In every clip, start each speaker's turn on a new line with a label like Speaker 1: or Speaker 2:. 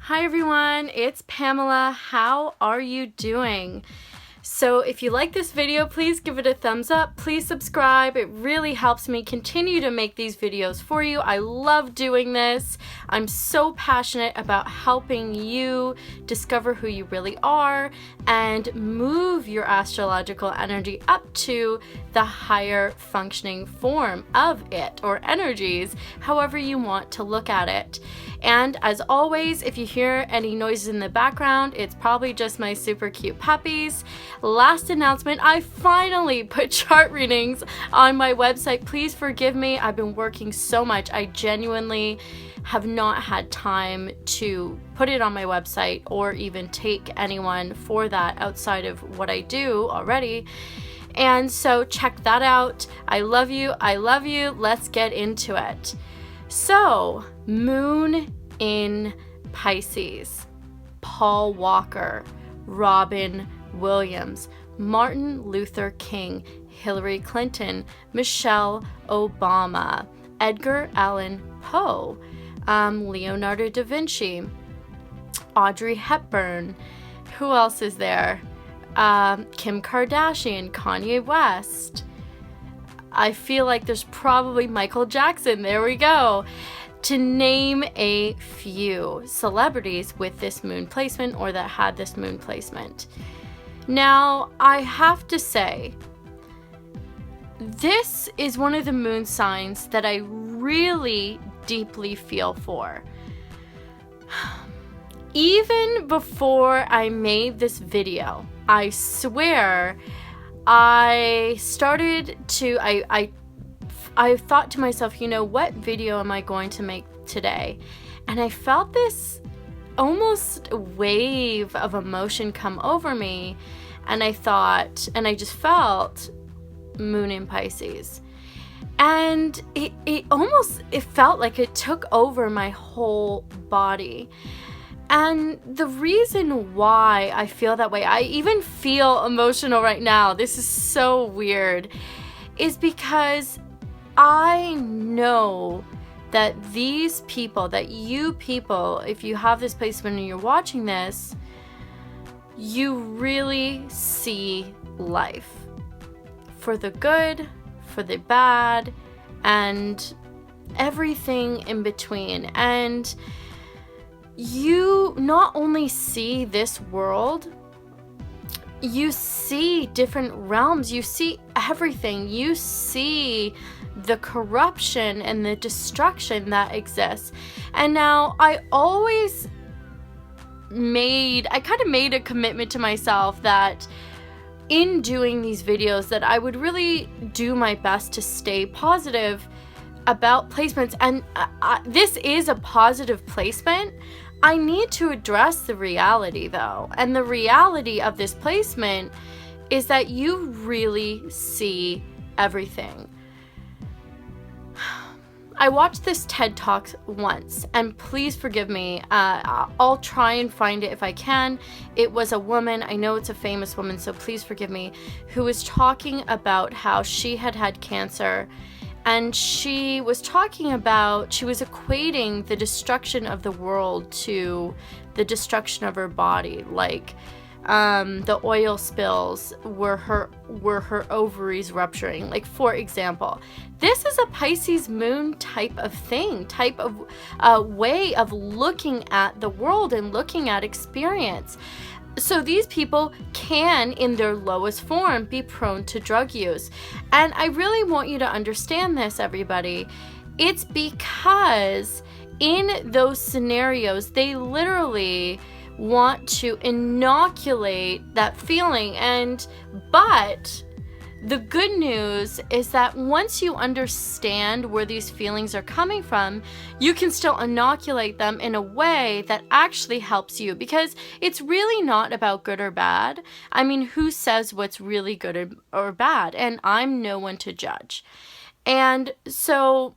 Speaker 1: Hi everyone, it's Pamela. How are you doing? So if you like this video, please give it a thumbs up. Please subscribe. It really helps me continue to make these videos for you. I love doing this. I'm so passionate about helping you discover who you really are and move your astrological energy up to the higher functioning form of it, or energies, however you want to look at it. And as always, if you hear any noises in the background, it's probably just my super cute puppies. Last announcement, I finally put chart readings on my website. Please forgive me. I've been working so much. I genuinely have not had time to put it on my website or even take anyone for that outside of what I do already. And so check that out. I love you. I love you. Let's get into it. So, Moon in Pisces, Paul Walker, Robin Williams, Martin Luther King, Hillary Clinton, Michelle Obama, Edgar Allan Poe, Leonardo da Vinci, Audrey Hepburn. Who else is there? Kim Kardashian, Kanye West. I feel like there's probably Michael Jackson. There we go. To name a few celebrities with this moon placement or that had this moon placement. Now, I have to say, this is one of the moon signs that I really deeply feel for. Even before I made this video, I swear, I started to, I thought to myself, you know, what video am I going to make today? And I felt this almost wave of emotion come over me. And I thought, and I just felt Moon in Pisces. And it felt like it took over my whole body. And the reason why I feel that way, I even feel emotional right now, this is so weird, is because I know that these people, that you people, if you have this placement and you're watching this, you really see life. For the good, for the bad, and everything in between. And you not only see this world, you see different realms, you see everything, you see the corruption and the destruction that exists. And now I kind of made a commitment to myself that in doing these videos that I would really do my best to stay positive about placements. And this is a positive placement. I need to address the reality though. And the reality of this placement is that you really see everything. I watched this TED Talk once, and please forgive me. I'll try and find it if I can. It was a woman, I know it's a famous woman, so please forgive me, who was talking about how she had cancer. And she was talking about, she was equating the destruction of the world to the destruction of her body. Like the oil spills were her ovaries rupturing. Like, for example, this is a Pisces moon type of thing, type of way of looking at the world and looking at experience. So these people can, in their lowest form, be prone to drug use. And I really want you to understand this, everybody. It's because in those scenarios, they literally want to inoculate that feeling. But the good news is that once you understand where these feelings are coming from, you can still inoculate them in a way that actually helps you, because it's really not about good or bad. I mean, who says what's really good or bad? And I'm no one to judge. And so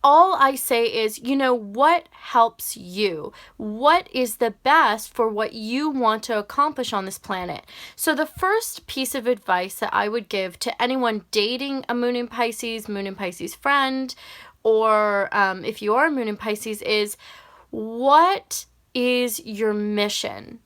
Speaker 1: all I say is, you know, what helps you? What is the best for what you want to accomplish on this planet? So the first piece of advice that I would give to anyone dating a Moon in Pisces friend, or if you are a Moon in Pisces, is what is your mission?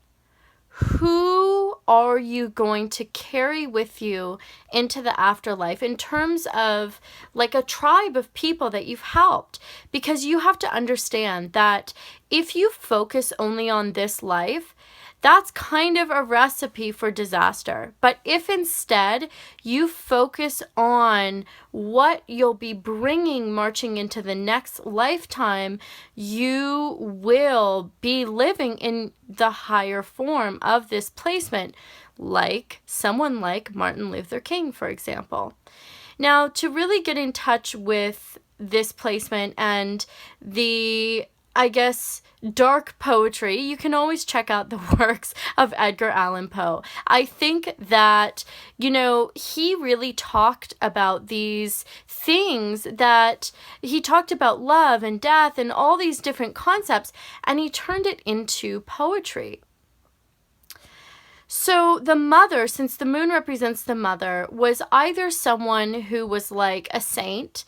Speaker 1: Who are you going to carry with you into the afterlife in terms of like a tribe of people that you've helped? Because you have to understand that if you focus only on this life, that's kind of a recipe for disaster. But if instead you focus on what you'll be bringing marching into the next lifetime, you will be living in the higher form of this placement, like someone like Martin Luther King, for example. Now, to really get in touch with this placement and the, I guess, dark poetry, you can always check out the works of Edgar Allan Poe. I think that, he really talked about these things, that he talked about love and death and all these different concepts, and he turned it into poetry. So the mother, since the moon represents the mother, was either someone who was like a saint,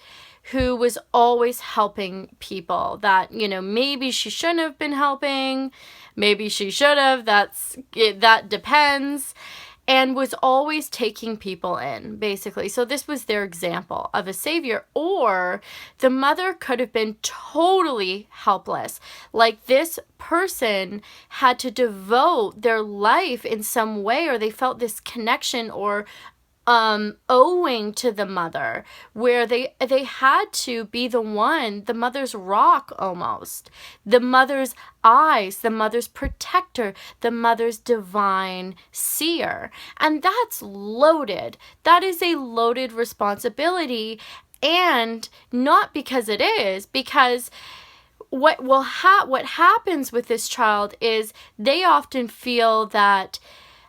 Speaker 1: who was always helping people that, maybe she shouldn't have been helping, maybe she should have, that depends, and was always taking people in, basically. So this was their example of a savior. Or the mother could have been totally helpless. Like this person had to devote their life in some way, or they felt this connection or owing to the mother, where they had to be the mother's rock almost, the mother's eyes, the mother's protector, the mother's divine seer. And that's loaded. That is a loaded responsibility, and not because it is, because what happens with this child is they often feel that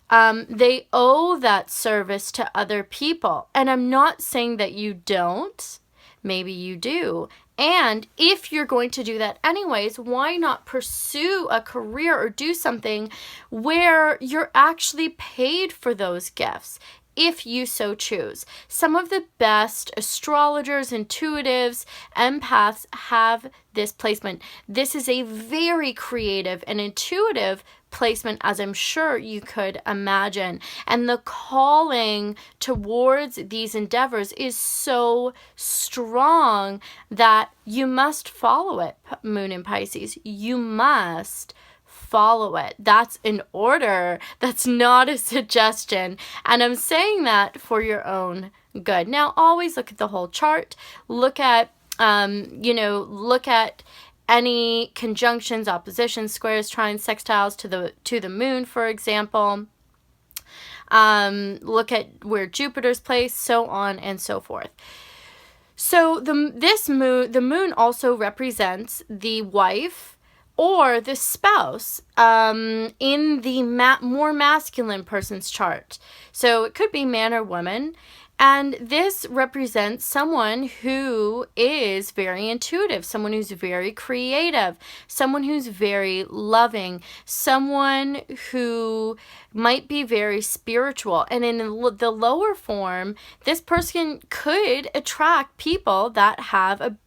Speaker 1: they owe that service to other people. And I'm not saying that you don't. Maybe you do. And if you're going to do that anyways, why not pursue a career or do something where you're actually paid for those gifts, if you so choose? Some of the best astrologers, intuitives, empaths have this placement. This is a very creative and intuitive placement, as I'm sure you could imagine. And the calling towards these endeavors is so strong that you must follow it, Moon in Pisces. You must follow it. That's an order. That's not a suggestion. And I'm saying that for your own good. Now, always look at the whole chart. Look at, look at any conjunctions, oppositions, squares, trines, sextiles to the moon, for example. Look at where Jupiter's placed, so on and so forth. So the moon also represents the wife or the spouse in the more masculine person's chart. So it could be man or woman. And this represents someone who is very intuitive, someone who's very creative, someone who's very loving, someone who might be very spiritual. And in the lower form, this person could attract people that have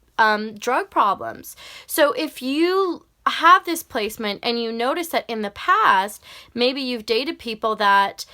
Speaker 1: drug problems. So if you have this placement and you notice that in the past maybe you've dated people that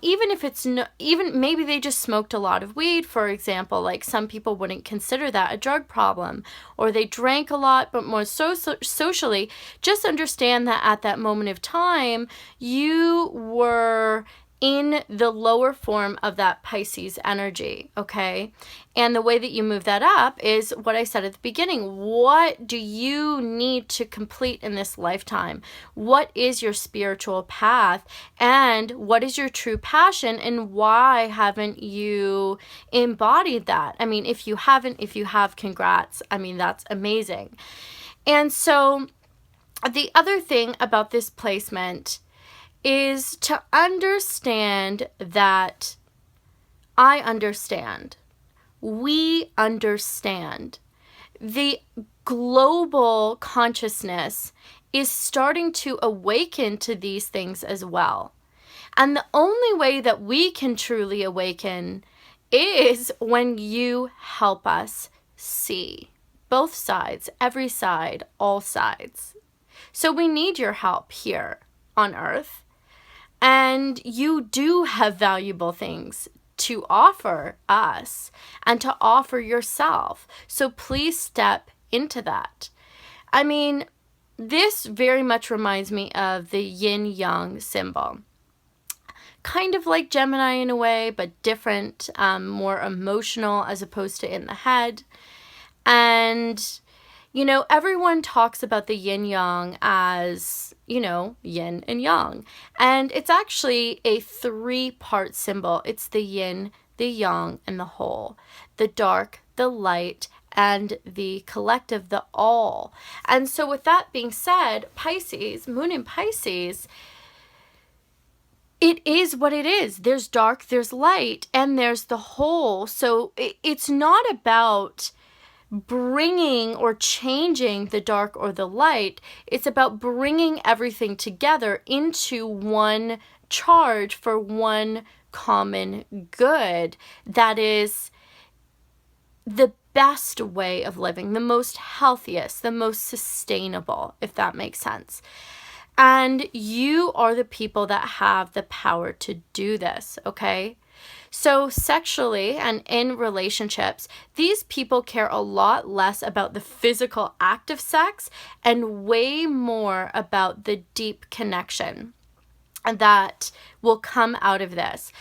Speaker 1: even if it's even maybe they just smoked a lot of weed, for example, like some people wouldn't consider that a drug problem, or they drank a lot but more socially, just understand that at that moment of time you were in the lower form of that Pisces energy, okay? And the way that you move that up is what I said at the beginning. What do you need to complete in this lifetime? What is your spiritual path? And what is your true passion? And why haven't you embodied that? I mean, if you haven't, if you have, congrats. I mean, that's amazing. And so the other thing about this placement is to understand that I understand. We understand. The global consciousness is starting to awaken to these things as well. And the only way that we can truly awaken is when you help us see both sides, every side, all sides. So we need your help here on Earth. And you do have valuable things to offer us and to offer yourself. So please step into that. I mean, this very much reminds me of the yin-yang symbol. Kind of like Gemini in a way, but different, more emotional as opposed to in the head. And, you know, everyone talks about the yin-yang as, you know, yin and yang. And it's actually a 3-part symbol. It's the yin, the yang, and the whole. The dark, the light, and the collective, the all. And so with that being said, Pisces, moon in Pisces, it is what it is. There's dark, there's light, and there's the whole. So it's not about bringing or changing the dark or the light. It's about bringing everything together into one charge for one common good that is the best way of living, the most healthiest, the most sustainable, if that makes sense. And you are the people that have the power to do this, okay? So sexually and in relationships, these people care a lot less about the physical act of sex and way more about the deep connection that will come out of this.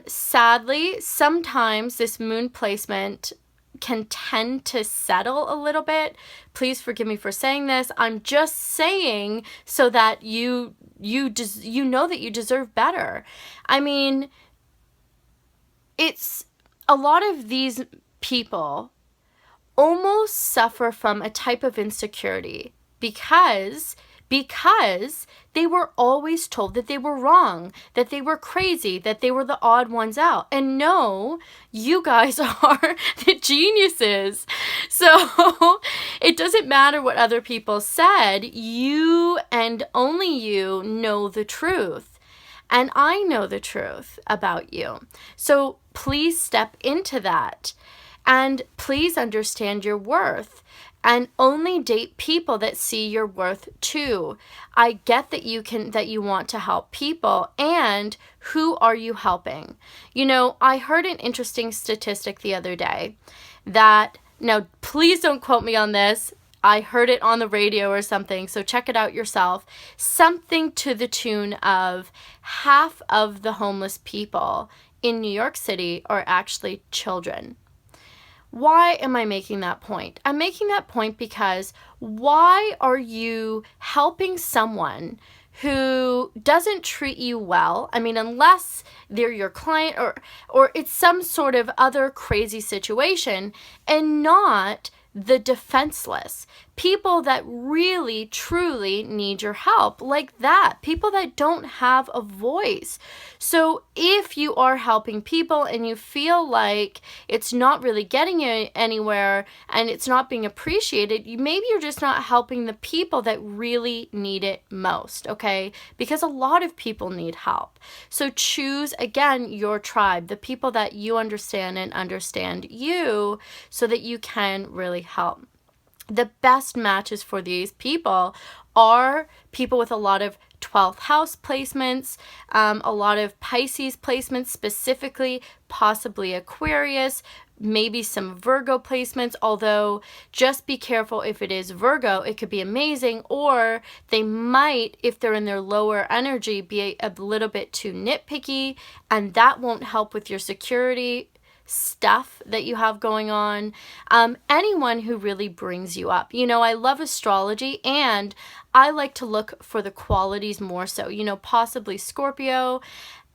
Speaker 1: Sadly, sometimes this moon placement can tend to settle a little bit. Please forgive me for saying this. I'm just saying so that you know that you deserve better. I mean, it's a lot of these people almost suffer from a type of insecurity because they were always told that they were wrong, that they were crazy, that they were the odd ones out. And no, you guys are the geniuses. So it doesn't matter what other people said. You and only you know the truth. And I know the truth about you. So please step into that. And please understand your worth. And only date people that see your worth too. I get that you want to help people, and who are you helping? You know, I heard an interesting statistic the other day that, now please don't quote me on this, I heard it on the radio or something, so check it out yourself. Something to the tune of half of the homeless people in New York City are actually children. Why am I making that point? I'm making that point because why are you helping someone who doesn't treat you well? I mean, unless they're your client or it's some sort of other crazy situation, and not the defenseless. People that really, truly need your help, like that. People that don't have a voice. So if you are helping people and you feel like it's not really getting you anywhere and it's not being appreciated, maybe you're just not helping the people that really need it most, okay? Because a lot of people need help. So choose, again, your tribe, the people that you understand and understand you, so that you can really help. The best matches for these people are people with a lot of 12th house placements, a lot of Pisces placements specifically, possibly Aquarius, maybe some Virgo placements, although just be careful if it is Virgo, it could be amazing, or they might, if they're in their lower energy, be a little bit too nitpicky, and that won't help with your security stuff that you have going on. Anyone who really brings you up. You know, I love astrology, and I like to look for the qualities more so, you know, possibly Scorpio,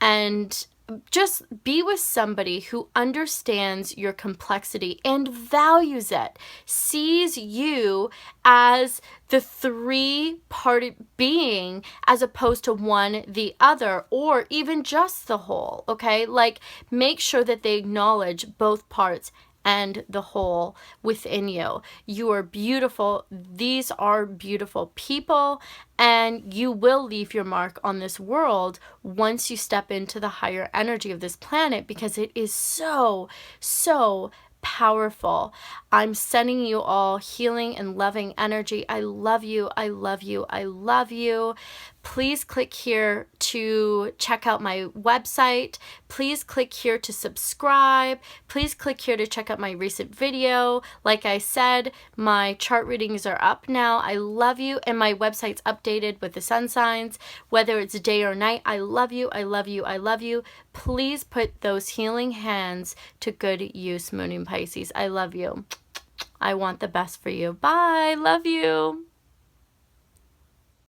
Speaker 1: and just be with somebody who understands your complexity and values it, sees you as the 3-parted being as opposed to one, the other, or even just the whole, okay? Like, make sure that they acknowledge both parts and the whole within you. You are beautiful. These are beautiful people, and you will leave your mark on this world once you step into the higher energy of this planet, because it is so, so powerful. I'm sending you all healing and loving energy. I love you. I love you. I love you. Please click here to check out my website. Please click here to subscribe. Please click here to check out my recent video. Like I said, my chart readings are up now. I love you. And my website's updated with the sun signs, whether it's day or night. I love you. I love you. I love you. Please put those healing hands to good use, Moon in Pisces. I love you. I want the best for you. Bye. Love you.